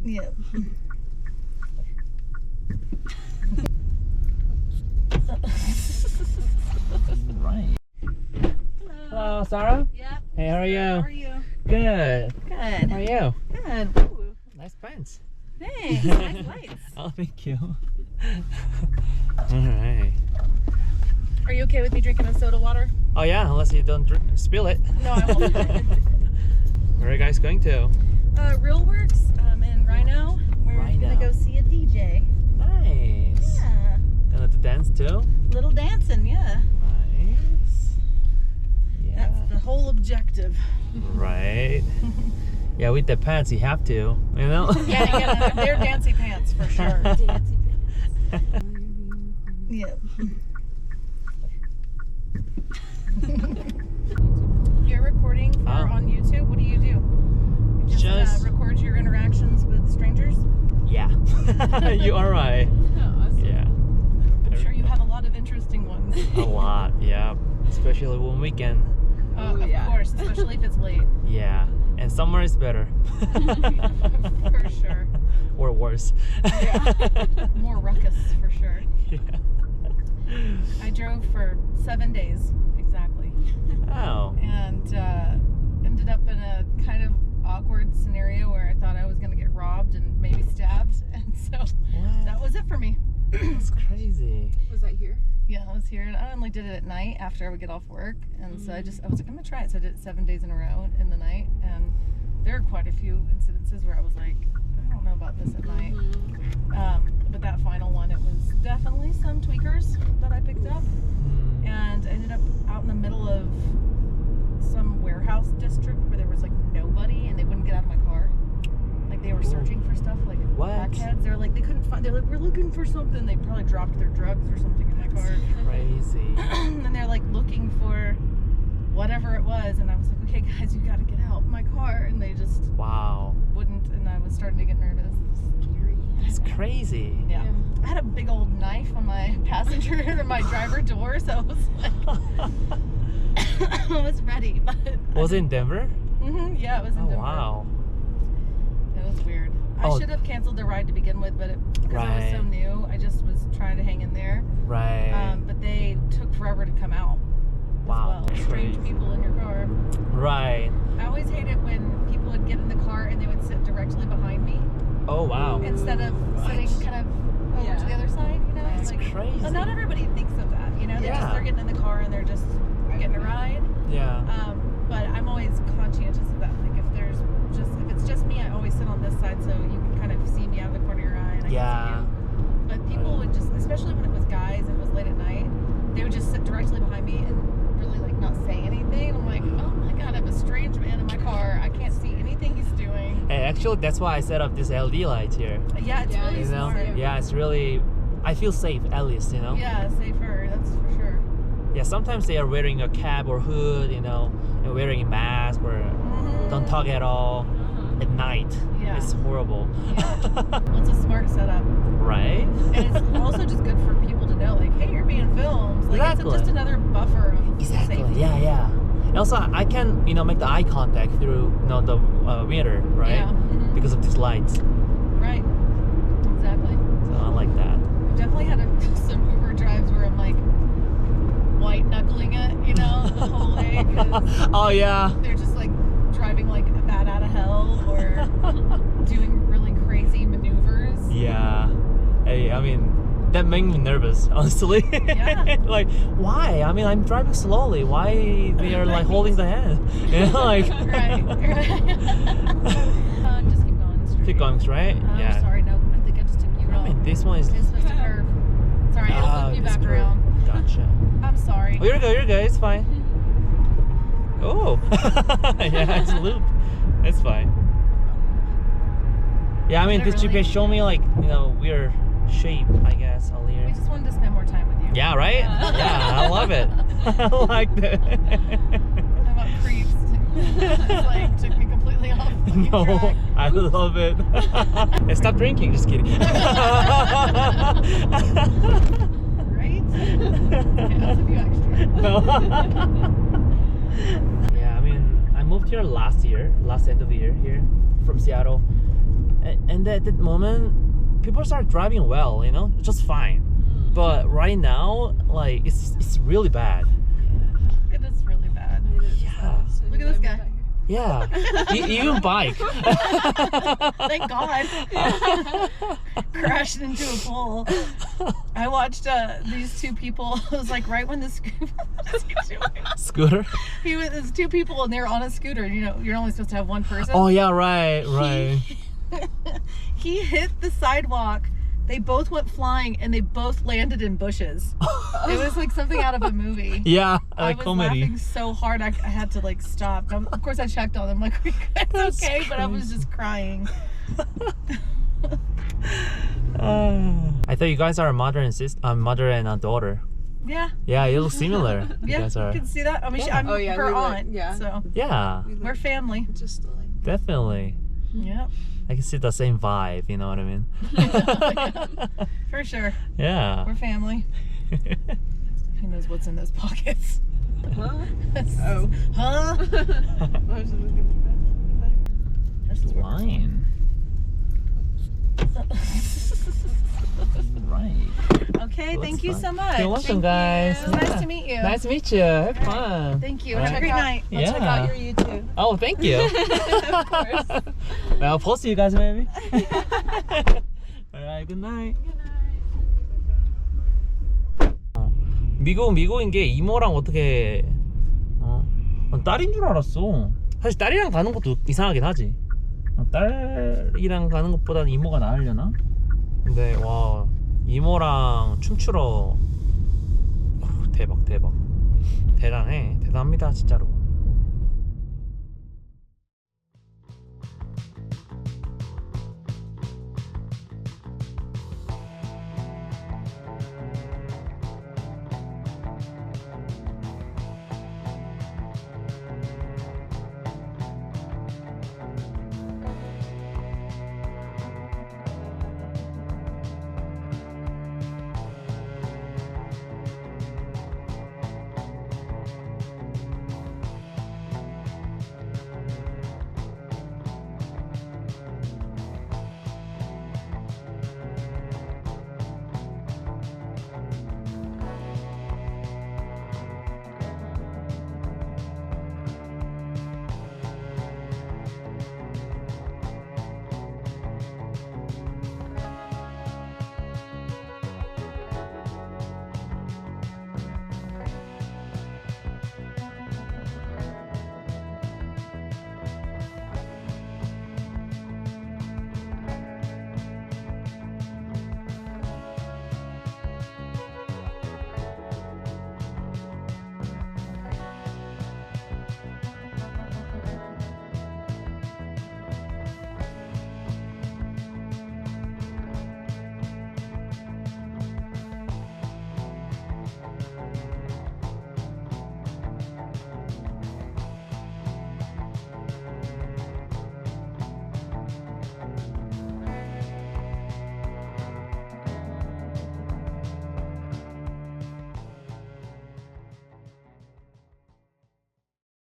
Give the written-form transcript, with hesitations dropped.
Yeah. Right. Hello, Sarah. Yep. Hey, how are you? How are you? Good. Good. How are you? Good. Woo. Nice pants. Thanks. Nice lights. Oh, thank you. All right. Are you okay with me drinking a soda water? Oh yeah, unless you don't spill it. No, I won't. Where are you guys going to? Real Works in Rhino. We're gonna go see a DJ. Nice. Yeah. Gonna to dance too? Little dancing, yeah. Nice. Yeah. That's the whole objective. Right. Yeah, with the pants you have to, you know? Yeah, they're dancy pants for sure. Dancy pants. Yeah. You're recording for on YouTube? What do? You just record your interactions with strangers? Yeah. You are right. Awesome. Yeah. I'm sure you have a lot of interesting ones. A lot, yeah. Especially one weekend. Of course, especially if it's late. Yeah. And summer is better. For sure. Or worse. Yeah. More ruckus for sure. Yeah. I drove for 7 days exactly. Oh. And ended up in a kind of awkward scenario where I thought I was going to get robbed and maybe stabbed. And so that was it for me. That's crazy. Was that here? Yeah, I was here, and I only did it at night after I would get off work, and so I was like, I'm gonna try it. So I did it 7 days in a row in the night, and there are quite a few incidences where I was like, I don't know about this at night. But that final one, it was definitely some tweakers that I picked up, and I ended up out in the middle of some warehouse district where there was like nobody, and they wouldn't get out of my car. Like they were searching for stuff, like crackheads. They were like, they couldn't find. They're like, we're looking for something. They probably dropped their drugs or something in my car. Crazy. And they're like looking for whatever it was, and I was like, okay, guys, you got to get out of my car. And they just wouldn't, and I was starting to get nervous. Scary. It's crazy. Yeah. I had a big old knife on my passenger or my driver door, so I was like, I was ready. But was it in Denver? Yeah, it was in Denver. Wow. It was weird. I should have canceled the ride to begin with, but because I was so new, I just was trying to hang in there. Right. But they took forever to come out. Wow. As well. Strange people in your car. Right. I always hate it when people would get in the car and they would sit directly behind me. Oh wow. Instead of sitting kind of over to the other side, you know? That's like, crazy. Well, not everybody thinks of that, you know? They're getting in the car and they're just getting a ride. Yeah. But I'm always conscientious of that. Like if it's just me, I always sit on this side so you can kind of see me out of the corner of your eye and I can see you. But people would just, especially when it was guys and it was late at night, they would just sit directly behind me and really like not say anything. I'm like, oh my god, I have a strange man in my car. I can't see anything he's doing. Hey, actually, that's why I set up this LED light here. Yeah, it's really smart. Yeah, it's really. I feel safe at least, you know. Yeah, safer. That's for sure. Yeah, sometimes they are wearing a cap or hood, you know, and wearing a mask or don't talk at all at night. Yeah. It's horrible. Yeah. Well, it's a smart setup. Right? And it's also just good for people to know, like, hey, you're being filmed. Like, Exactly. it's just another buffer of safety. Yeah. And also, I can, make the eye contact through, the mirror, right? Yeah. Because of these lights. Right. Exactly. So I like that. I've definitely had some Uber drives where I'm like white knuckling it, the whole way. 'Cause Oh yeah. they're just like driving like a bat out of hell or doing really crazy maneuvers. Yeah. Hey, that made me nervous, honestly. Yeah. Like, why? I'm driving slowly. Why they are like holding the hand? Like. Right. Just keep going straight. Keep going straight. I'm sorry, no, I think I just took you wrong. This one is. It's supposed to curve. Sorry, it'll loop you back around. Gotcha. I'm sorry. Oh, you're good. It's fine. Oh. Yeah, it's a loop. It's fine. Yeah, this GPS showed me like, weird shape, I guess, earlier. We just wanted to spend more time with you. Yeah, right? Yeah, I love it. I like that. How about creeps? It's like, took me completely off fucking track. I love it. Hey, stop drinking, just kidding. Right? Okay, I'll tip you extra. No. Yeah, I moved here last end of the year here from Seattle. And at that moment, people start driving well, you know, just fine. But right now, like it's really bad. It is really bad. Yeah. Look at this guy. Yeah. Even bike. Thank God. Crashed into a pole. I watched these two people. It was like right when the what is he doing? Scooter. There's two people and they're on a scooter. You know, you're only supposed to have one person. Oh yeah, right. He hit the sidewalk. They both went flying and they both landed in bushes. It was like something out of a movie. Yeah, I was comedy. laughing so hard I had to like stop. Of course I checked on them like, are you guys That's okay? But I was crazy. just crying. I thought you guys are a mother and a daughter. Yeah. Yeah, you look similar. You Yeah, guys are. you can see that. I mean, Yeah. I'm her aunt. yeah. So Yeah, we're family. Just like definitely. Yep. I can see the same vibe. You know what I mean? For sure. Yeah. We're family. Who knows what's in those pockets? huh? Oh. Huh? I was just looking at that. This is where we're Line. Right. Okay, Well, thank that's you fun. so much. You're welcome, guys. It was nice to meet you. Nice to meet you. Have fun. Thank you. All Have a right. great night. I'll check Yeah. out your YouTube. Oh, thank you. Of course. Well, I'll post to you guys maybe. Alright, good night. 미국인 게 이모랑 어떻게 난 딸인 줄 알았어. 사실 딸이랑 가는 것도 이상하긴 하지. 딸이랑 가는 것보다는 이모가 나으려나? 근데 와 이모랑 춤추러 대박 대단합니다 진짜로.